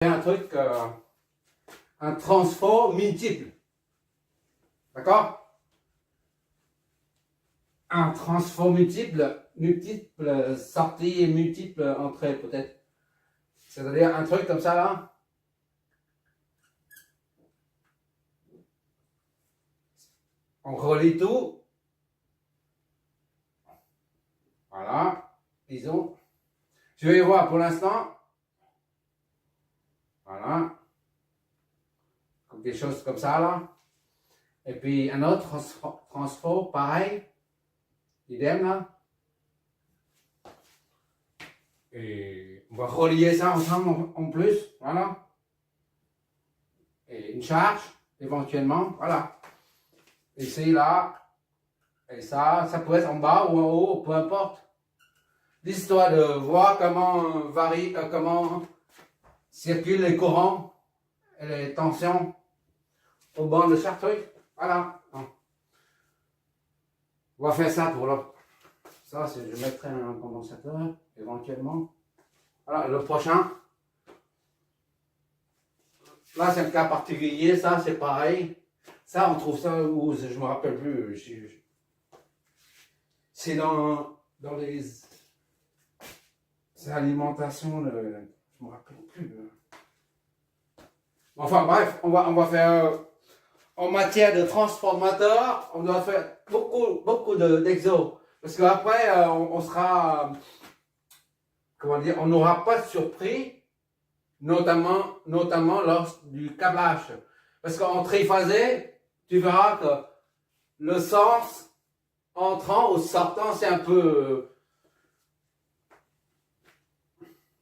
un truc, un transfert multiple. D'accord? Un transfert multiple sorties et multiples entrées peut-être. C'est-à-dire un truc comme ça là. On relie tout. Voilà. Disons. Je vais voir pour l'instant. Voilà. Des choses comme ça là. Et puis un autre transfert pareil. Idem là. Et on va relier ça ensemble en plus. Voilà. Et une charge éventuellement. Voilà. Ici là. Et ça peut être en bas ou en haut, peu importe. L'histoire de voir comment varie, comment circulent les courants et les tensions au bord de chaque truc. Voilà. On va faire ça pour là. Ça, je mettrai un condensateur éventuellement. Voilà, le prochain. Là, c'est un cas particulier. Ça, c'est pareil. Ça, on trouve ça où je me rappelle plus. C'est dans les alimentations. Je me rappelle plus. Enfin bref, on va faire en matière de transformateur, on doit faire beaucoup d'exos. Parce qu'après, on sera, comment dire, on n'aura pas de surpris, notamment lors du câblage. Parce qu'en triphasé, tu verras que le sens entrant ou sortant, c'est un peu...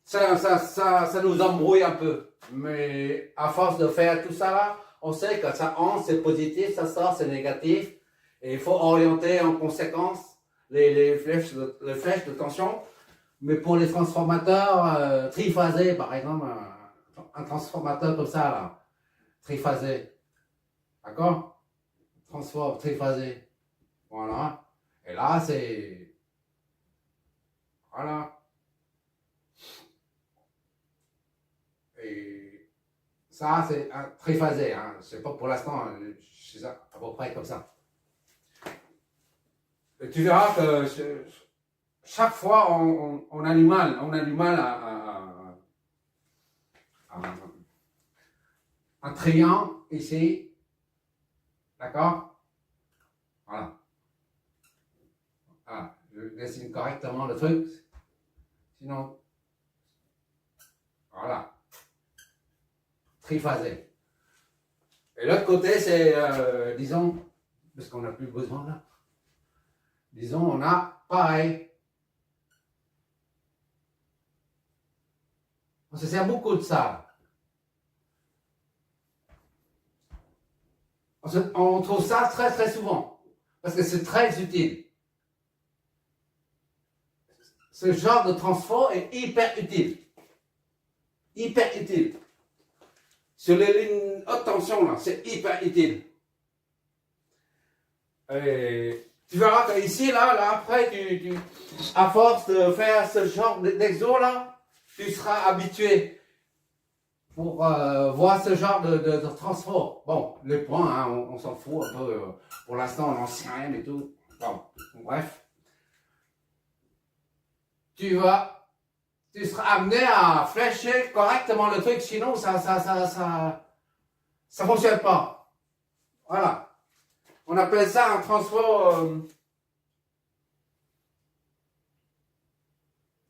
Ça nous embrouille un peu. Mais à force de faire tout ça là, on sait que ça entre, c'est positif, ça sort, c'est négatif. Et il faut orienter en conséquence les flèches de tension. Mais pour les transformateurs triphasés, par exemple, un transformateur comme ça là, triphasé. D'accord? Transfort triphasé. Voilà. Et là, c'est... Voilà. Et ça, c'est triphasé. Hein. C'est pas pour l'instant, c'est ça, à peu près comme ça. Et tu verras que chaque fois, on a du mal. On a du mal à un triangle ici. D'accord? Voilà. Voilà. Je dessine correctement le truc. Sinon, voilà. Triphasé. Et l'autre côté, c'est, disons, parce qu'on n'a plus besoin là. Disons, on a pareil. On se sert beaucoup de ça. On trouve ça très souvent. Parce que c'est très utile. Ce genre de transfert est hyper utile. Hyper utile. Sur les lignes haute tension, là, c'est hyper utile. Et tu verras qu'ici, là, après, à force de faire ce genre d'exo, là, tu seras habitué pour voir ce genre de transfert. Bon, les points, hein, on s'en fout un peu. Pour l'instant, on n'en sait rien et tout. Bon, bref. Tu seras amené à flécher correctement le truc, sinon ça fonctionne pas. Voilà. On appelle ça un transfert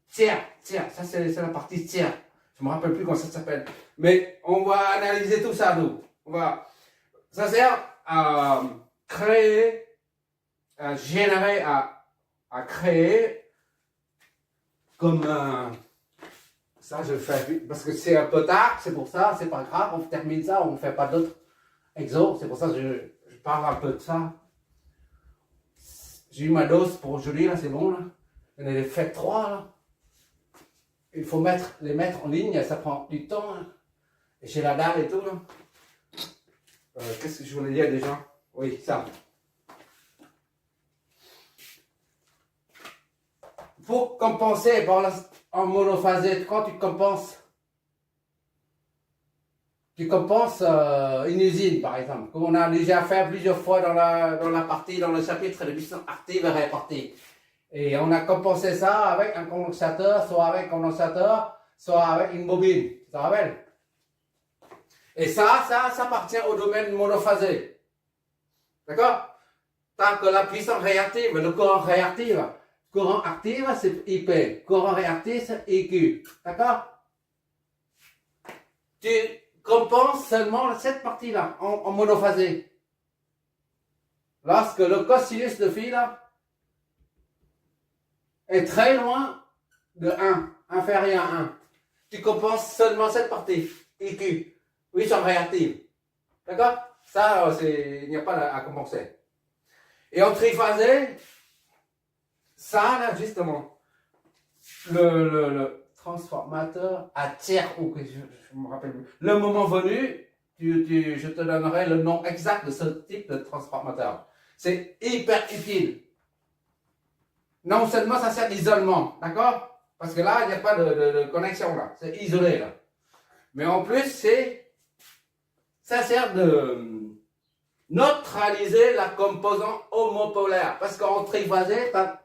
tiers. Ça c'est la partie tiers. Je me rappelle plus comment ça s'appelle. Mais on va analyser tout ça, nous. Ça sert à créer, à générer, à créer comme ça, je le fais parce que c'est un peu tard, c'est pour ça, c'est pas grave, on termine ça, on ne fait pas d'autres exos, c'est pour ça que je parle un peu de ça. J'ai eu ma dose pour aujourd'hui, là, c'est bon, là. J'en ai fait 3, là. Il faut les mettre en ligne, ça prend du temps, là. Et chez la dalle et tout, là. Qu'est-ce que je voulais dire déjà? Oui, ça. Pour compenser en monophasé, quand tu compenses tu compenses une usine, par exemple, comme on a déjà fait plusieurs fois dans la partie, dans le chapitre de puissance active et répartie. Et on a compensé ça avec un condensateur, soit avec un condensateur, soit avec une bobine. Tu te rappelles? Et ça appartient au domaine monophasé. D'accord? Tant que la puissance réactive, le courant réactif, courant actif, c'est IP. Courant réactif, c'est IQ. D'accord? Tu compenses seulement cette partie-là, en monophasé. Lorsque le cosinus de phi, là, est très loin de 1, inférieur à 1. Tu compenses seulement cette partie, IQ. Oui, sont réactives. D'accord? Ça, il n'y a pas à compenser. Et en triphasé, ça, là, justement, le transformateur attire, ou que je me rappelle plus, le moment venu, je te donnerai le nom exact de ce type de transformateur. C'est hyper utile. Non seulement ça sert d'isolement, d'accord? Parce que là, il n'y a pas de connexion, là. C'est isolé, là. Mais en plus, ça sert de neutraliser la composante homopolaire. Parce qu'en triphasé, tu as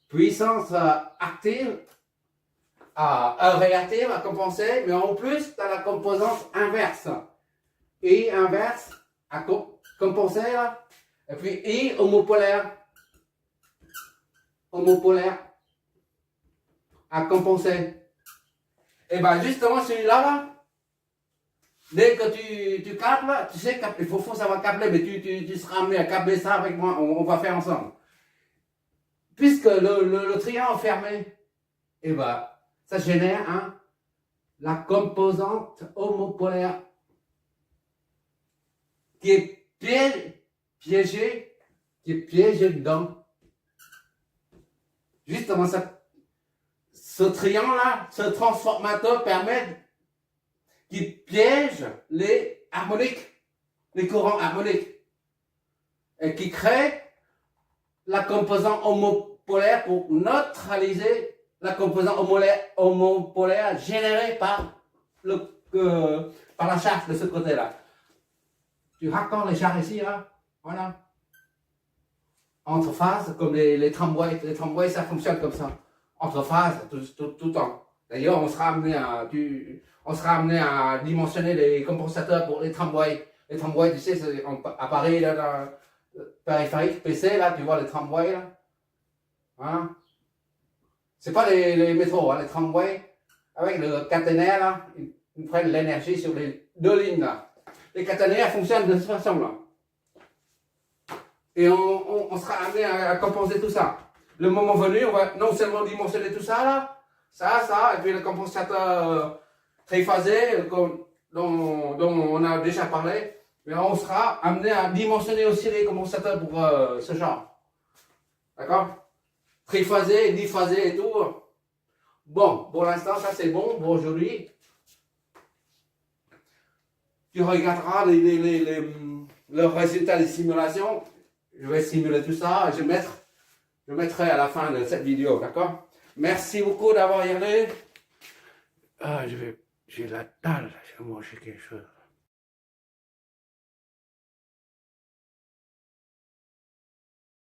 puissance active, réactive à compenser, mais en plus, tu as la composante inverse. Et inverse à compenser, là. Et puis I homopolaire. Homopolaire à compenser. Et bien justement celui-là, là, dès que tu câbles, là, tu sais qu'il faut savoir câbler, mais tu seras amené à câbler ça avec moi, on va faire ensemble. Puisque le triangle est fermé, et ben ça génère la composante homopolaire qui est piégée dedans. Justement, ce triangle-là, ce transformateur permet qu'il piège les harmoniques, les courants harmoniques, et qui crée la composante homopolaire pour neutraliser la composante homopolaire générée par la charge de ce côté-là. Tu raccordes les charges ici, là, voilà. Entre phases, comme les tramways. Les tramways, ça fonctionne comme ça. Entre phases, tout le temps. D'ailleurs, on sera amené à dimensionner les compensateurs pour les tramways. Les tramways, tu sais, c'est à Paris, là, dans le périphérique PC, là, tu vois les tramways, là. Hein? C'est pas les métros, hein, les tramways. Avec le caténaire, là, ils prennent l'énergie sur les deux lignes, là. Les caténaires fonctionnent de cette façon-là. Et on sera amené à compenser tout ça. Le moment venu, on va non seulement dimensionner tout ça, là, ça, et puis le compensateur triphasé, dont on a déjà parlé, mais on sera amené à dimensionner aussi les compensateurs pour ce genre. D'accord? Triphasé, diphasé et tout. Bon, pour l'instant, ça c'est bon pour aujourd'hui. Tu regarderas le résultat des simulations. Je vais simuler tout ça et je mettrai à la fin de cette vidéo, d'accord? Merci beaucoup d'avoir regardé. J'ai la dalle, je vais manger quelque chose.